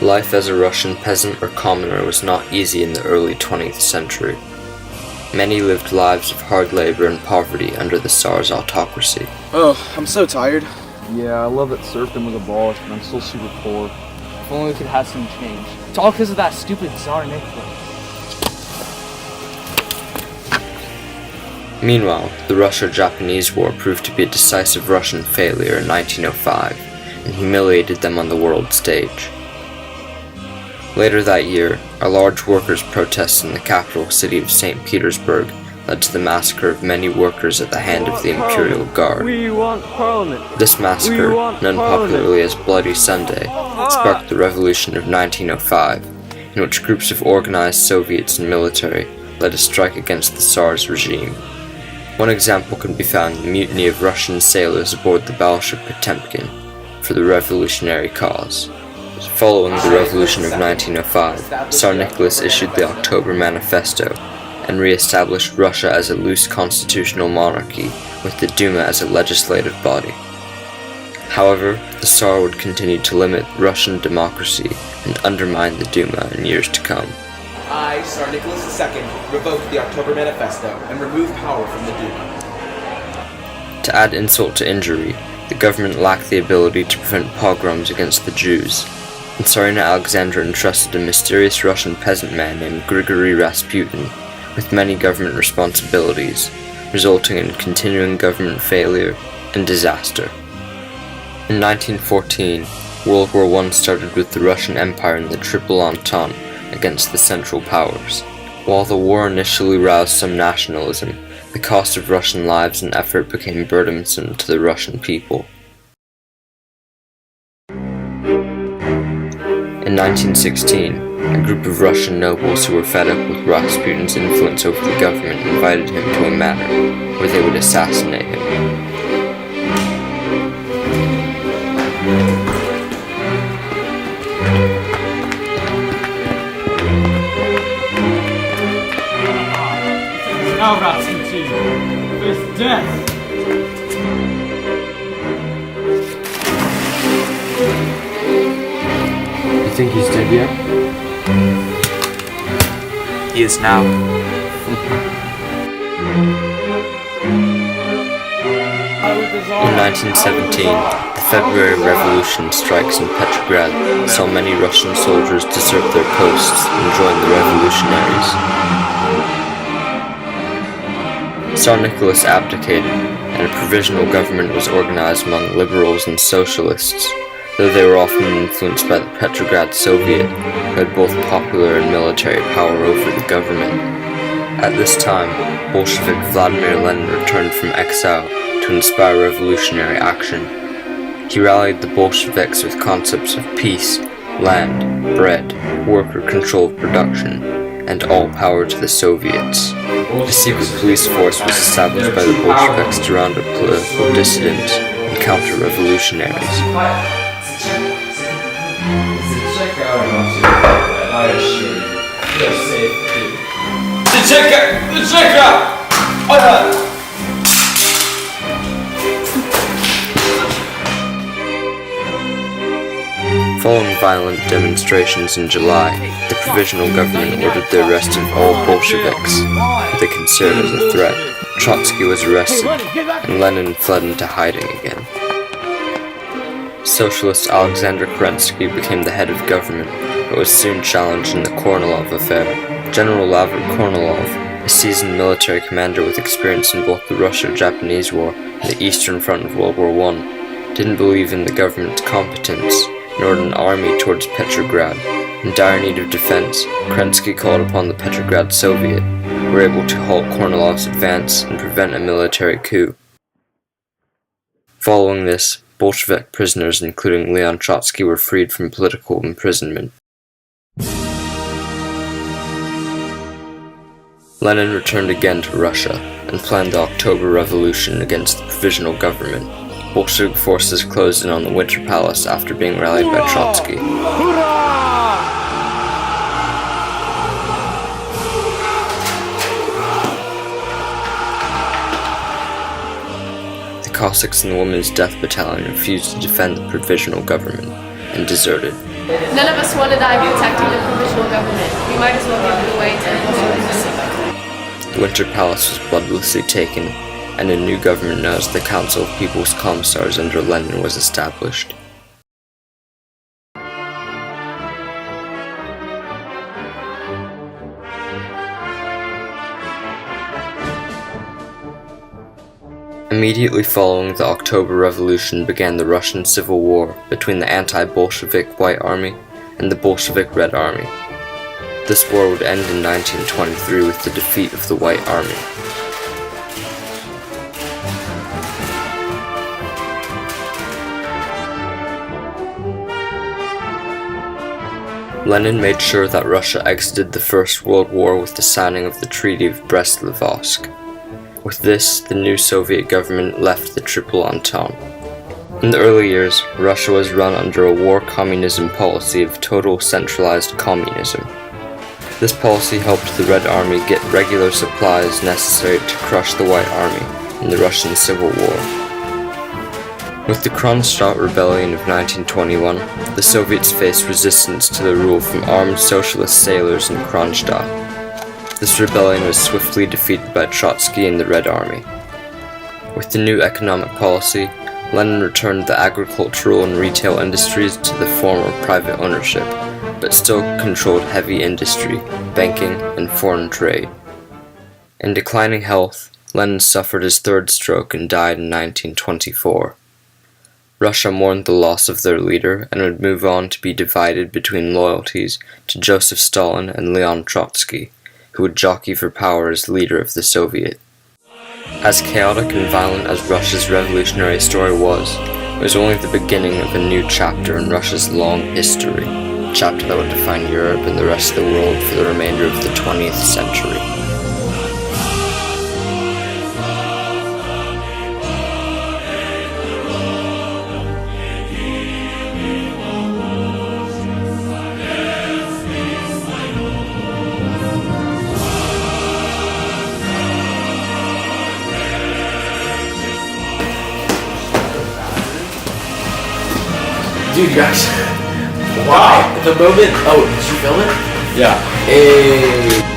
Life as a Russian peasant or commoner was not easy in the early 20th century. Many lived lives of hard labor and poverty under the Tsar's autocracy. Oh, I'm so tired. Yeah, I love that serfdom was abolished, but I'm still super poor. If only we could have some change. It's all because of that stupid Tsar Nicholas. Meanwhile, the Russo-Japanese War proved to be a decisive Russian failure in 1905 and humiliated them on the world stage. Later that year, a large workers' protest in the capital city of St. Petersburg led to the massacre of many workers at the hand of the Imperial Guard. We want Parliament. This massacre, known popularly as Bloody Sunday, sparked the Revolution of 1905, in which groups of organized Soviets and military led a strike against the Tsar's regime. One example can be found in the mutiny of Russian sailors aboard the battleship Potemkin for the revolutionary cause. Following the Revolution of 1905, Tsar Nicholas issued the October Manifesto and re-established Russia as a loose constitutional monarchy with the Duma as a legislative body. However, the Tsar would continue to limit Russian democracy and undermine the Duma in years to come. I, Tsar Nicholas II, revoke the October Manifesto and remove power from the Duma. To add insult to injury, the government lacked the ability to prevent pogroms against the Jews, and Tsarina Alexandra entrusted a mysterious Russian peasant man named Grigory Rasputin with many government responsibilities, resulting in continuing government failure and disaster. In 1914, World War I started with the Russian Empire and the Triple Entente against the Central Powers. While the war initially roused some nationalism, the cost of Russian lives and effort became burdensome to the Russian people. In 1916, a group of Russian nobles who were fed up with Rasputin's influence over the government invited him to a manor where they would assassinate him. Now Rasputin, face death! You think he's dead yet? He is now. In 1917, the February Revolution strikes in Petrograd saw many Russian soldiers desert their posts and join the revolutionaries. Tsar Nicholas abdicated, and a provisional government was organized among liberals and socialists, though they were often influenced by the Petrograd Soviet, who had both popular and military power over the government. At this time, Bolshevik Vladimir Lenin returned from exile to inspire revolutionary action. He rallied the Bolsheviks with concepts of peace, land, bread, worker control of production, and all power to the Soviets. A secret police force was established by the Bolsheviks to round up political dissidents and counter-revolutionaries. Following violent demonstrations in July, the provisional government ordered the arrest of all Bolsheviks, who they considered as a threat. Trotsky was arrested, and Lenin fled into hiding again. Socialist Alexander Kerensky became the head of government, but was soon challenged in the Kornilov affair. General Lavert Kornilov, a seasoned military commander with experience in both the Russo-Japanese War and the Eastern Front of World War I, didn't believe in the government's competence and ordered an army towards Petrograd. In dire need of defense, Kerensky called upon the Petrograd Soviet, who were able to halt Kornilov's advance and prevent a military coup. Following this, Bolshevik prisoners including Leon Trotsky were freed from political imprisonment. Lenin returned again to Russia and planned the October Revolution against the provisional government. Bolshevik forces closed in on the Winter Palace after being rallied by Trotsky. The Cossacks and the Women's Death Battalion refused to defend the provisional government and deserted. None of us want to die protecting the provisional government. We might as well give it away to the The Winter Palace was bloodlessly taken, and a new government known as the Council of People's Commissars under Lenin was established. Immediately following the October Revolution began the Russian Civil War between the anti-Bolshevik White Army and the Bolshevik Red Army. This war would end in 1923 with the defeat of the White Army. Lenin made sure that Russia exited the First World War with the signing of the Treaty of Brest-Litovsk. With this, the new Soviet government left the Triple Entente. In the early years, Russia was run under a war communism policy of total centralized communism. This policy helped the Red Army get regular supplies necessary to crush the White Army in the Russian Civil War. With the Kronstadt Rebellion of 1921, the Soviets faced resistance to the rule from armed socialist sailors in Kronstadt. This rebellion was swiftly defeated by Trotsky and the Red Army. With the new economic policy, Lenin returned the agricultural and retail industries to the former private ownership, but still controlled heavy industry, banking, and foreign trade. In declining health, Lenin suffered his third stroke and died in 1924. Russia mourned the loss of their leader and would move on to be divided between loyalties to Joseph Stalin and Leon Trotsky, who would jockey for power as leader of the Soviet. As chaotic and violent as Russia's revolutionary story was, it was only the beginning of a new chapter in Russia's long history, a chapter that would define Europe and the rest of the world for the remainder of the 20th century. Dude, you guys. Wow. The moment. Oh, did you film it? Yeah. Hey.